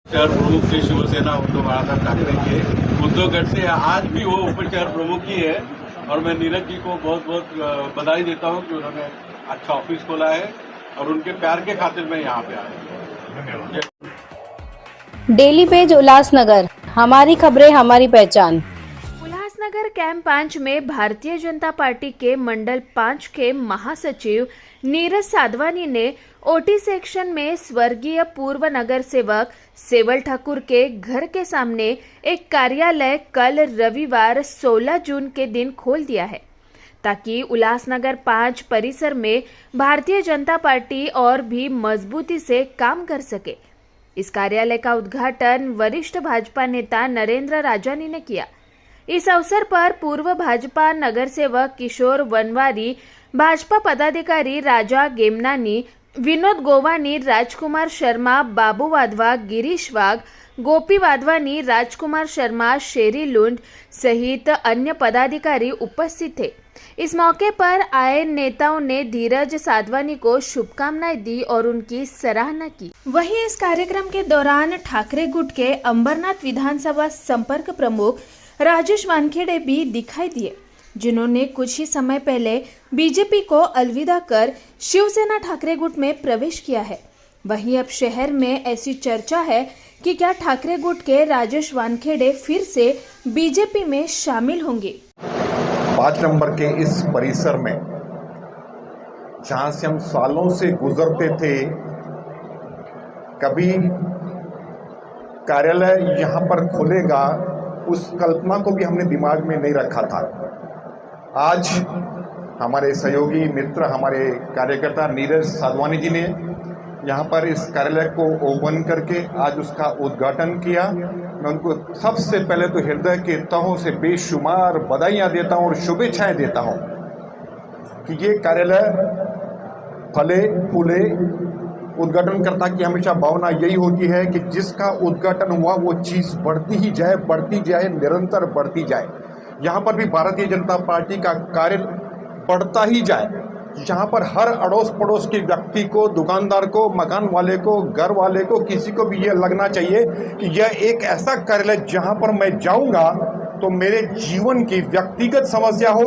शहर प्रमुख से शिवसेना उद्धव बाळासाहेब ठाकरे के उद्धव गढ़ से आज भी वो उप शहर प्रमुख ही है और मैं नीरज जी को बहुत बहुत बधाई देता हूँ कि उन्होंने अच्छा ऑफिस खोला है और उनके प्यार के खातिर मैं यहाँ पे आया हूँ। डेली पेज उल्लासनगर, हमारी खबरें हमारी पहचान। उल्लासनगर कैंप 5 में भारतीय जनता पार्टी के मंडल 5 के महासचिव नीरज साधवानी ने ओटी सेक्शन में स्वर्गीय पूर्व नगर सेवक सेवल ठाकुर के घर के सामने एक कार्यालय कल रविवार 16 जून के दिन खोल दिया है, ताकि उल्लासनगर 5 परिसर में भारतीय जनता पार्टी और भी मजबूती से काम कर सके। इस कार्यालय का उद्घाटन वरिष्ठ भाजपा नेता नरेंद्र राजानी ने किया। इस अवसर पर पूर्व भाजपा नगर सेवक किशोर वनवारी, भाजपा पदाधिकारी राजा गेमनानी, विनोद गोवानी, राजकुमार शर्मा, बाबू वाधवा, गिरीश वाघ, गोपी वाधवानी, राजकुमार शर्मा, शेरी लुंड सहित अन्य पदाधिकारी उपस्थित थे। इस मौके पर आए नेताओं ने धीरज साधवानी को शुभकामनाएं दी और उनकी सराहना की। वहीं इस कार्यक्रम के दौरान ठाकरे गुट के अंबरनाथ विधानसभा संपर्क प्रमुख राजेश वानखेड़े भी दिखाई दिए, जिन्होंने कुछ ही समय पहले बीजेपी को अलविदा कर शिवसेना ठाकरे गुट में प्रवेश किया है। वहीं अब शहर में ऐसी चर्चा है कि क्या ठाकरे गुट के राजेश वानखेड़े फिर से बीजेपी में शामिल होंगे। 5 नंबर के इस परिसर में जहां से हम सालों से गुजरते थे, कभी कार्यालय यहां पर खुलेगा उस कल्पना को भी हमने दिमाग में नहीं रखा था। आज हमारे सहयोगी मित्र, हमारे कार्यकर्ता नीरज साधवानी जी ने यहाँ पर इस कार्यालय को ओपन करके आज उसका उद्घाटन किया। मैं उनको सबसे पहले तो हृदय के तहों से बेशुमार बधाइयाँ देता हूँ और शुभेच्छाएं देता हूँ कि ये कार्यालय फले फूले। उद्घाटनकर्ता की हमेशा भावना यही होती है कि जिसका उद्घाटन हुआ वो चीज़ बढ़ती ही जाए, बढ़ती जाए, निरंतर बढ़ती जाए। यहाँ पर भी भारतीय जनता पार्टी का कार्य बढ़ता ही जाए। यहाँ पर हर अड़ोस पड़ोस के व्यक्ति को, दुकानदार को, मकान वाले को, घर वाले को, किसी को भी यह लगना चाहिए कि यह एक ऐसा कार्यालय जहाँ पर मैं जाऊँगा तो मेरे जीवन की व्यक्तिगत समस्या हो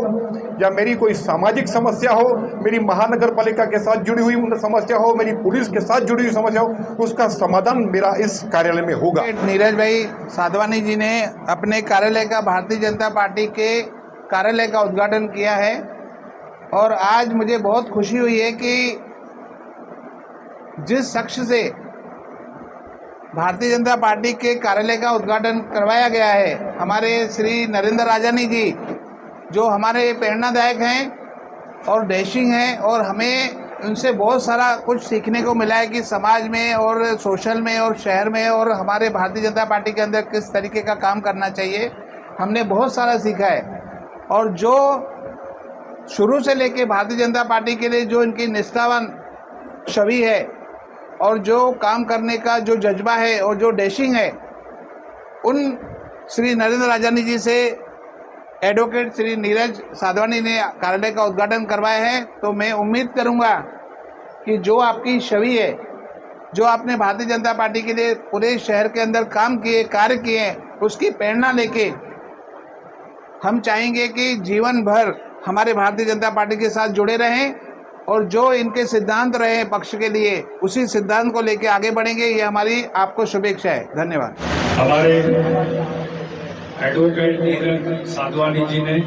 या मेरी कोई सामाजिक समस्या हो, मेरी महानगर पालिका के साथ जुड़ी हुई समस्या हो, मेरी पुलिस के साथ जुड़ी हुई समस्या हो, उसका समाधान मेरा इस कार्यालय में होगा। नीरज भाई साधवानी जी ने अपने कार्यालय का, भारतीय जनता पार्टी के कार्यालय का उद्घाटन किया है और आज मुझे बहुत खुशी हुई है कि जिस शख्स से भारतीय जनता पार्टी के कार्यालय का उद्घाटन करवाया गया है, हमारे श्री नरेंद्र राजानी जी, जो हमारे प्रेरणादायक हैं और डैशिंग हैं और हमें उनसे बहुत सारा कुछ सीखने को मिला है कि समाज में और सोशल में और शहर में और हमारे भारतीय जनता पार्टी के अंदर किस तरीके का काम करना चाहिए। हमने बहुत सारा सीखा है और जो शुरू से लेके भारतीय जनता पार्टी के लिए जो इनकी निष्ठावान छवि है और जो काम करने का जो जज्बा है और जो डैशिंग है, उन श्री नरेंद्र राजानी जी से एडवोकेट श्री नीरज साधवानी ने कार्यालय का उद्घाटन करवाया है। तो मैं उम्मीद करूंगा कि जो आपकी छवि है, जो आपने भारतीय जनता पार्टी के लिए पूरे शहर के अंदर काम किए, कार्य किए, उसकी प्रेरणा लेके हम चाहेंगे कि जीवन भर हमारे भारतीय जनता पार्टी के साथ जुड़े रहें और जो इनके सिद्धांत रहे पक्ष के लिए, उसी सिद्धांत को लेके आगे बढ़ेंगे। ये हमारी आपको शुभेच्छा है। धन्यवाद। हमारे एडवोकेट नीरज साधवानी जी ने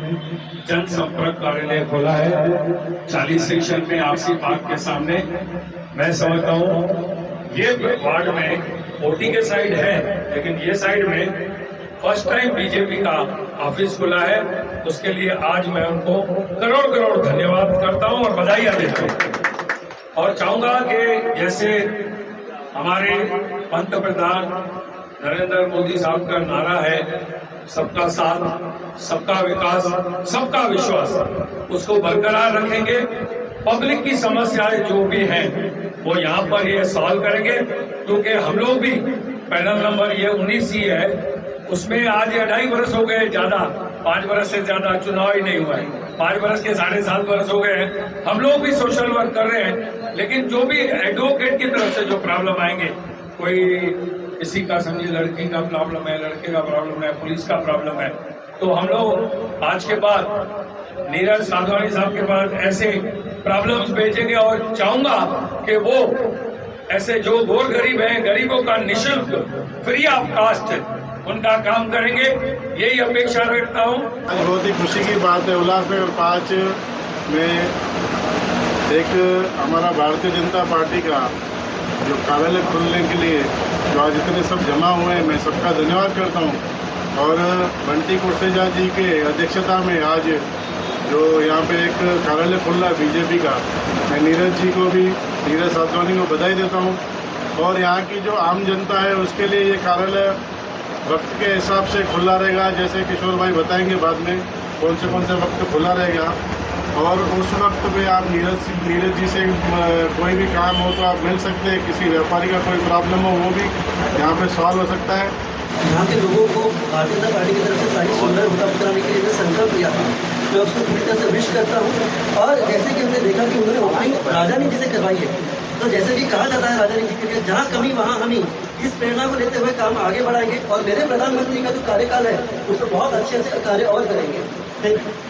जनसंपर्क कार्यालय खोला है 40 सेक्शन में आपसी पार्क के सामने। मैं समझता हूँ ये वार्ड में ओटी के साइड है, लेकिन ये साइड में फर्स्ट टाइम बीजेपी का ऑफिस खुला है। उसके लिए आज मैं उनको करोड़ करोड़ धन्यवाद करता हूं और बधाइयां देता हूं और चाहूंगा कि जैसे हमारे पंतप्रधान नरेंद्र मोदी साहब का नारा है, सबका साथ, सबका विकास, सबका विश्वास, उसको बरकरार रखेंगे। पब्लिक की समस्याएं जो भी हैं वो यहाँ पर ये सॉल्व करेंगे, क्योंकि हम लोग भी पैनल नंबर ये 19 ही है, उसमें आज 2.5 वर्ष हो गए, ज्यादा 5 वर्ष से ज्यादा चुनाव ही नहीं हुआ है। 5 वर्ष के 7.5 वर्ष हो गए हैं। हम लोग भी सोशल वर्क कर रहे हैं, लेकिन जो भी एडवोकेट की तरफ से जो प्रॉब्लम आएंगे, कोई किसी का समझिए लड़की का प्रॉब्लम है, लड़के का प्रॉब्लम है, पुलिस का प्रॉब्लम है, तो हम लोग आज के बाद नीरज साधवानी साहब के पास ऐसे प्रॉब्लम्स भेजेंगे और चाहूंगा कि वो ऐसे जो गोर गरीब हैं, गरीबों का निःशुल्क फ्री ऑफ कास्ट उनका काम करेंगे, यही अपेक्षा रखता हूँ। आज बहुत ही खुशी की बात है, उल्लासनगर 5 में एक हमारा भारतीय जनता पार्टी का जो कार्यालय खोलने के लिए जो आज इतने सब जमा हुए हैं, मैं सबका धन्यवाद करता हूँ। और बंटी कुर्सेजा जी के अध्यक्षता में आज जो यहाँ पे एक कार्यालय खुल रहा है बीजेपी का, मैं नीरज जी को भी, नीरज साधवानी को बधाई देता हूँ। और यहाँ की जो आम जनता है उसके लिए ये कार्यालय वक्त के हिसाब से खुला रहेगा, जैसे किशोर भाई बताएंगे बाद में कौन से वक्त खुला रहेगा। और उस वक्त में आप नीरज जी से कोई भी काम हो तो आप मिल सकते हैं, किसी व्यापारी का कोई प्रॉब्लम हो वो भी यहाँ पे सॉल्व हो सकता है। यहाँ के लोगों को भारतीय जनता पार्टी की तरफ से सारी सुविधाएं उपलब्ध कराने के लिए संकल्प लिया था, मैं उसको पूरी तरह से विश करता हूँ। और जैसे कि हमने देखा कि उन्होंने ओपनिंग राजधानी जी से करवाई है, तो जैसे कि कहा जाता है राजधानी जी के लिए जहाँ कमी वहाँ हम ही इस प्रेरणा को लेते हुए काम आगे बढ़ाएंगे और मेरे प्रधानमंत्री का जो कार्यकाल है उसमें बहुत अच्छे कार्य और करेंगे। Thank you.